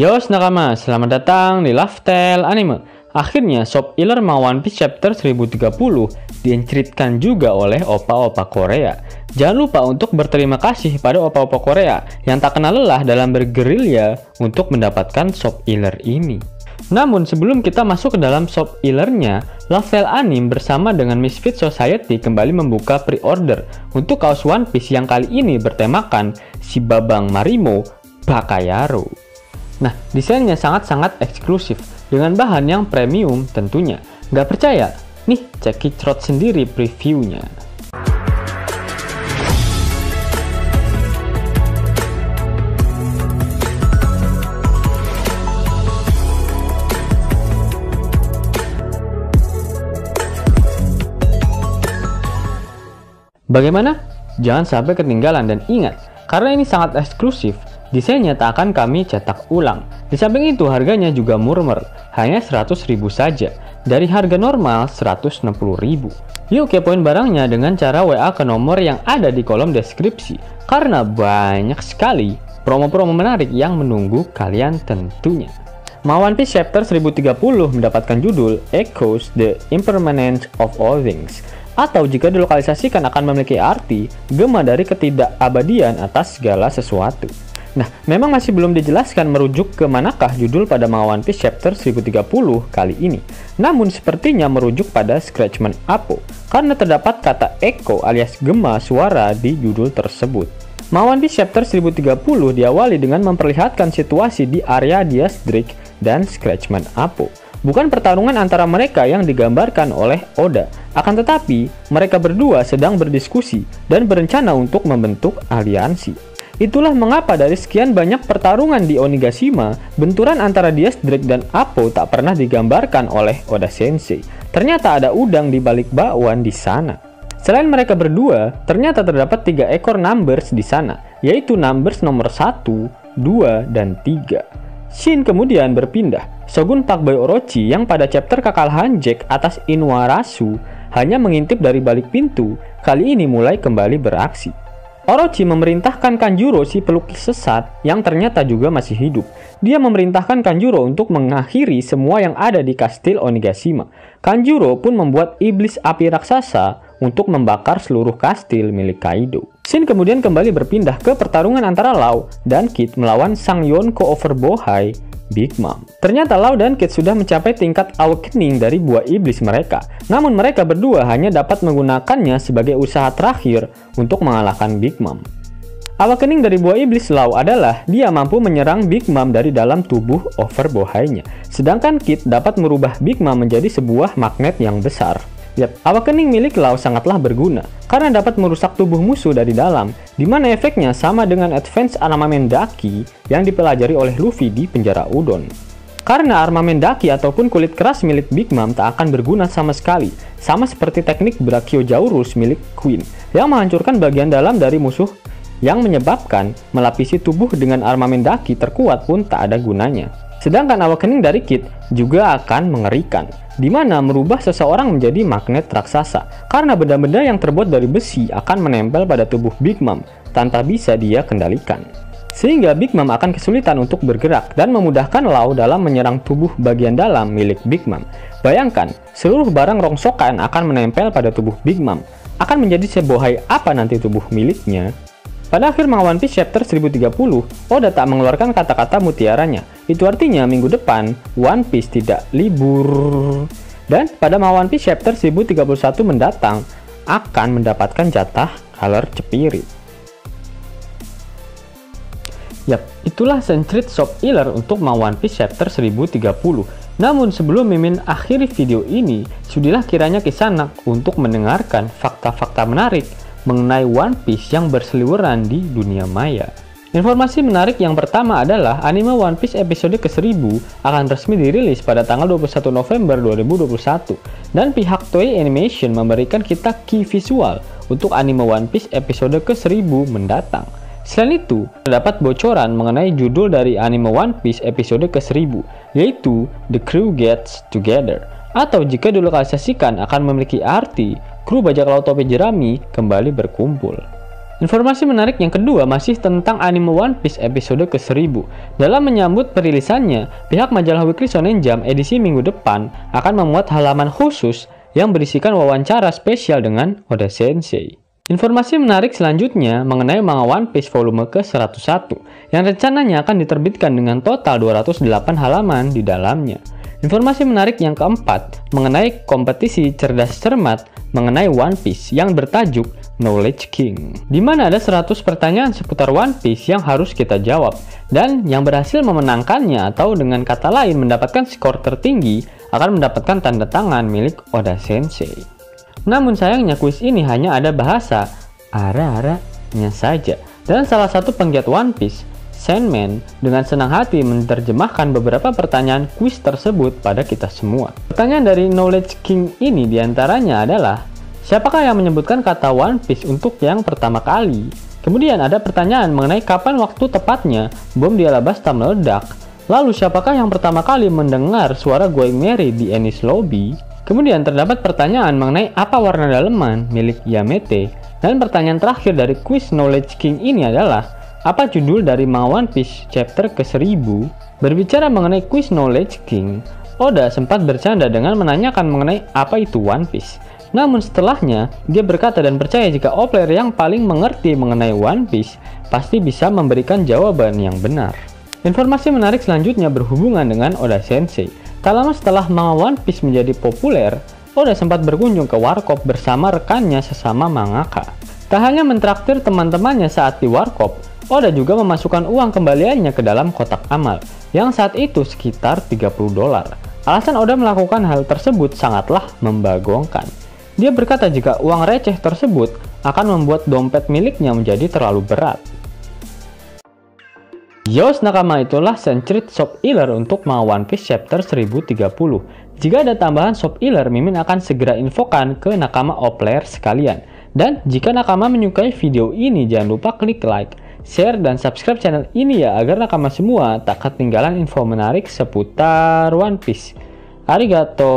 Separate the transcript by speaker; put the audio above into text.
Speaker 1: Yos nakama, selamat datang di Lifestyle Anime. Akhirnya Shop Iller Ma One Piece Chapter 1030 dienceritkan juga oleh opa-opa Korea. Jangan lupa untuk berterima kasih pada opa-opa Korea yang tak kenal lelah dalam bergerilya untuk mendapatkan Shop Iller ini. Namun sebelum kita masuk ke dalam Shop Illernya, Lifestyle Anime bersama dengan Misfit Society kembali membuka pre-order untuk kaos One Piece yang kali ini bertemakan si Babang Marimo Bakayaro. Nah, desainnya sangat-sangat eksklusif dengan bahan yang premium tentunya. Nggak percaya? Nih, cek kicrot sendiri previewnya. Bagaimana? Jangan sampai ketinggalan dan ingat, karena ini sangat eksklusif, desainnya tak akan kami cetak ulang. Di samping itu harganya juga murmer, hanya 100.000 saja, dari harga normal 160.000. Yuk kepoin barangnya dengan cara WA ke nomor yang ada di kolom deskripsi, karena banyak sekali promo-promo menarik yang menunggu kalian tentunya. Ma One Piece Chapter 1030 mendapatkan judul Echoes the Impermanence of All Things, atau jika dilokalisasikan akan memiliki arti gema dari ketidakabadian atas segala sesuatu. Nah, memang masih belum dijelaskan merujuk ke manakah judul pada Ma One Piece Chapter 1030 kali ini. Namun sepertinya merujuk pada Scratchman Apo, karena terdapat kata echo alias gema suara di judul tersebut. Ma One Piece Chapter 1030 diawali dengan memperlihatkan situasi di area Diaz Drake dan Scratchman Apo. Bukan pertarungan antara mereka yang digambarkan oleh Oda, akan tetapi mereka berdua sedang berdiskusi dan berencana untuk membentuk aliansi. Itulah mengapa dari sekian banyak pertarungan di Onigashima, benturan antara Diaz Drake dan Apo tak pernah digambarkan oleh Oda Sensei. Ternyata ada udang di balik bakwan di sana. Selain mereka berdua, ternyata terdapat 3 ekor Numbers di sana, yaitu Numbers nomor 1, 2, dan 3. Shin kemudian berpindah. Shogun Pakboy Orochi yang pada chapter kekalahan Jack atas Inuarasu hanya mengintip dari balik pintu, kali ini mulai kembali beraksi. Orochi memerintahkan Kanjuro si pelukis sesat yang ternyata juga masih hidup. Dia memerintahkan Kanjuro untuk mengakhiri semua yang ada di kastil Onigashima. Kanjuro pun membuat iblis api raksasa untuk membakar seluruh kastil milik Kaido. Shin kemudian kembali berpindah ke pertarungan antara Law dan Kid melawan sang Yonko Overbohai Big Mom. Ternyata Law dan Kid sudah mencapai tingkat awakening dari buah iblis mereka. Namun mereka berdua hanya dapat menggunakannya sebagai usaha terakhir untuk mengalahkan Big Mom. Awakening dari buah iblis Law adalah dia mampu menyerang Big Mom dari dalam tubuh Overbohai-nya. Sedangkan Kid dapat merubah Big Mom menjadi sebuah magnet yang besar. Awakening milik Law sangatlah berguna karena dapat merusak tubuh musuh dari dalam, di mana efeknya sama dengan advance armamen Daki yang dipelajari oleh Luffy di penjara Udon. Karena armamen Daki ataupun kulit keras milik Big Mom tak akan berguna sama sekali, sama seperti teknik Brachiosaurus milik Queen yang menghancurkan bagian dalam dari musuh, yang menyebabkan melapisi tubuh dengan armamen Daki terkuat pun tak ada gunanya. Sedangkan awakening dari Kid juga akan mengerikan, di mana merubah seseorang menjadi magnet raksasa, karena benda-benda yang terbuat dari besi akan menempel pada tubuh Big Mom tanpa bisa dia kendalikan. Sehingga Big Mom akan kesulitan untuk bergerak dan memudahkan Law dalam menyerang tubuh bagian dalam milik Big Mom. Bayangkan, seluruh barang rongsokan akan menempel pada tubuh Big Mom. Akan menjadi sebohai apa nanti tubuh miliknya? Pada akhir Ma One Piece Chapter 1030, Oda tak mengeluarkan kata-kata mutiaranya. Itu artinya minggu depan One Piece tidak libur. Dan pada Ma One Piece Chapter 1031 mendatang akan mendapatkan jatah color cepiri. Itulah Sentrit Shop Iller untuk Ma One Piece Chapter 1030. Namun sebelum Mimin akhiri video ini, sudilah kiranya Kisanak untuk mendengarkan fakta-fakta menarik mengenai One Piece yang berseliweran di dunia maya. Informasi menarik yang pertama adalah anime One Piece episode ke-1000 akan resmi dirilis pada tanggal 21 November 2021 dan pihak Toei Animation memberikan kita key visual untuk anime One Piece episode ke-1000 mendatang. Selain itu, terdapat bocoran mengenai judul dari anime One Piece episode ke-1000, yaitu The Crew Gets Together, atau jika dilokalisasikan akan memiliki arti kru bajak laut topi jerami kembali berkumpul. Informasi menarik yang kedua masih tentang anime One Piece episode ke-1000. Dalam menyambut perilisannya, pihak majalah Weekly Shonen Jump edisi minggu depan akan memuat halaman khusus yang berisikan wawancara spesial dengan Oda Sensei. Informasi menarik selanjutnya mengenai manga One Piece volume ke-101 yang rencananya akan diterbitkan dengan total 208 halaman di dalamnya. Informasi menarik yang keempat mengenai kompetisi cerdas cermat mengenai One Piece yang bertajuk Knowledge King, di mana ada 100 pertanyaan seputar One Piece yang harus kita jawab, dan yang berhasil memenangkannya atau dengan kata lain mendapatkan skor tertinggi akan mendapatkan tanda tangan milik Oda Sensei. Namun sayangnya kuis ini hanya ada bahasa ara-aranya saja, dan salah satu penggiat One Piece, Sandman, dengan senang hati menerjemahkan beberapa pertanyaan kuis tersebut pada kita semua. Pertanyaan dari Knowledge King ini diantaranya adalah, siapakah yang menyebutkan kata One Piece untuk yang pertama kali? Kemudian ada pertanyaan mengenai kapan waktu tepatnya bom di Alabasta meledak. Lalu siapakah yang pertama kali mendengar suara Going Merry di Enies Lobby? Kemudian terdapat pertanyaan mengenai apa warna daleman milik Yamete. Dan pertanyaan terakhir dari kuis Knowledge King ini adalah, apa judul dari manga One Piece chapter ke-1000? Berbicara mengenai kuis Knowledge King, Oda sempat bercanda dengan menanyakan mengenai apa itu One Piece. Namun setelahnya, dia berkata dan percaya jika player yang paling mengerti mengenai One Piece pasti bisa memberikan jawaban yang benar. Informasi menarik selanjutnya berhubungan dengan Oda Sensei. Tak lama setelah manga One Piece menjadi populer, Oda sempat berkunjung ke warkop bersama rekannya sesama mangaka. Tak hanya mentraktir teman-temannya saat di warkop, Oda juga memasukkan uang kembaliannya ke dalam kotak amal, yang saat itu sekitar $30. Alasan Oda melakukan hal tersebut sangatlah membagongkan. Dia berkata jika uang receh tersebut akan membuat dompet miliknya menjadi terlalu berat. Yos nakama, itulah Century Shop Healer untuk manga One Piece chapter 1030. Jika ada tambahan Shop Healer, Mimin akan segera infokan ke nakama player sekalian. Dan jika nakama menyukai video ini, jangan lupa klik like, share, dan subscribe channel ini ya, agar nakama semua tak ketinggalan info menarik seputar One Piece. Arigato.